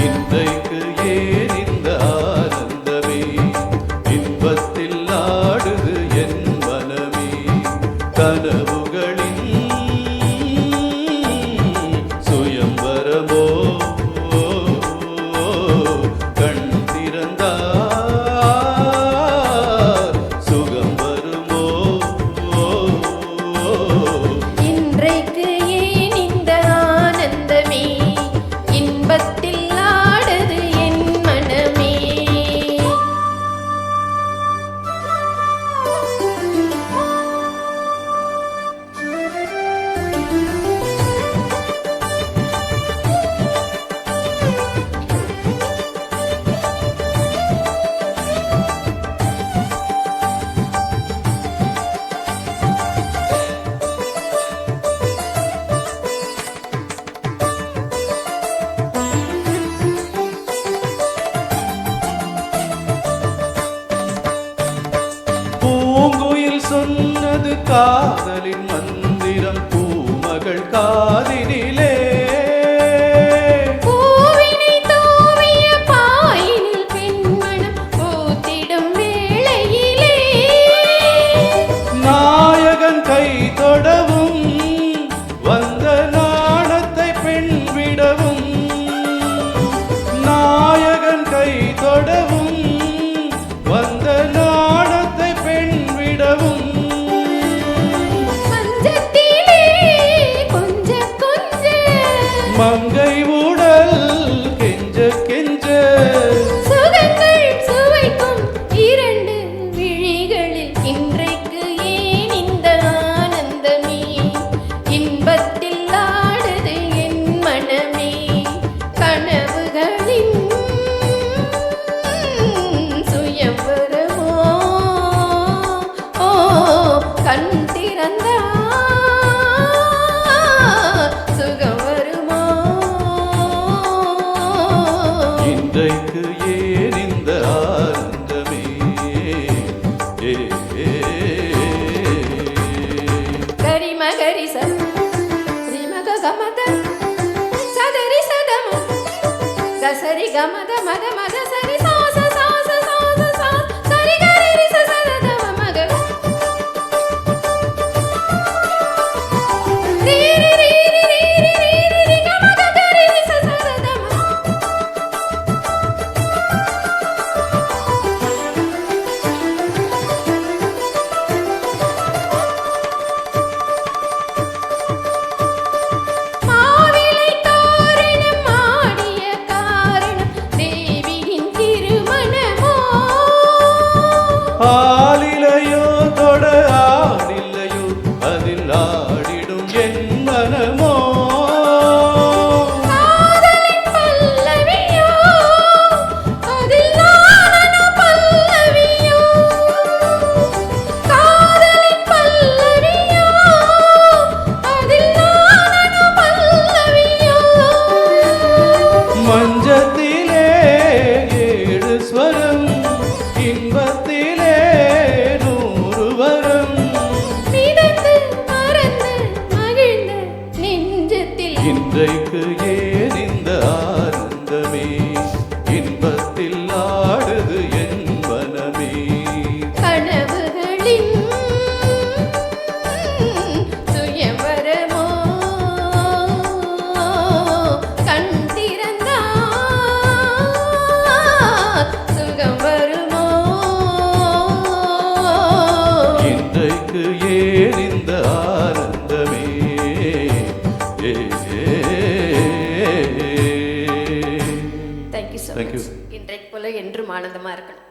இன்றைக்கு ஏன் இந்த ஆனந்தமே, இன்பத்தில் ஆடுது என் மனமே. கனவுகளின் சுயம்பரமோ, கண் திறந்தார் சுகம் வருமோ. இன்றைக்கு ஏன் இந்த ஆனந்தமே, இன்பத்தில் ஆடுது என் மனமே. பூங்குயில் சொன்னது காதலின் மந்திரம் பூமகள் காதினிலே. பூவினை தூவிய பாயினில் பெண்மணம் பூத்திடும் வேளையிலே, நாயகன் கை தொடவும் வந்த நாணத்தை பெண் விடவும். நாயகன் கை தொடவும் வந்த நாணத்தை பெண் விடவும். மஞ்சத்திலே கொஞ்ச கொஞ்ச மங்கை உடல் கெஞ்ச கெஞ்ச. சுகங்கள் சுவைக்கும் இரண்டு விழிகளில் இன்றைக்கு ஏன் இந்த ஆனந்தமே, இன்பத்தில் ஆடுது என் மனமே. கனவுகளின் சுயம்பரமோ, கண் திறந்தா சுகம் வருமோ. இன்றைக்கு ஏன் இந்த ஆனந்தமே, ஏ, ஏ, கரி மகரி சரி மக கமத சதரி சதம கசரி கமத மத மத சரி சாச சாச சாச சா சரி கரி ச சதம மக ரீ ரீ ரீ ரீ ரீ ரீ ரீ கமத கரி ச சதம. மாவிலை தோரணம் ஆடிய காரணம் தேவியின் திருமணமோ. ஆலிலையோ தொட ஆடில்லையோ அதில் ஆடிடும் என் மனமோ. காதலின் பல்லவியோ அதில் நானோ பல்லவியோ. காதலின் பல்லவியோ அதில் நானோ பல்லவியோ. மஞ்சத்திலே ஏழு ஸ்வரம், இன்பத்திலே 100 வரம். மிதந்து மறந்து மகிழ்ந்த நெஞ்சத்தில் இன்றைக்கு ஏன் இந்த ஆனந்தமே, இன்பத்தில் ஆடுது என் மனமே. கனவுகளின் சுயம்பரமோ, கண் திறந்தா சுகம் வருமோ. இன்றைக்கு ஏன் இந்த ஆனந்தமே, ஏ, ஏ. Thank you so Thank you. Much. இன்றைக்கு போல என்றும் ஆனந்தமா இருக்கணும்.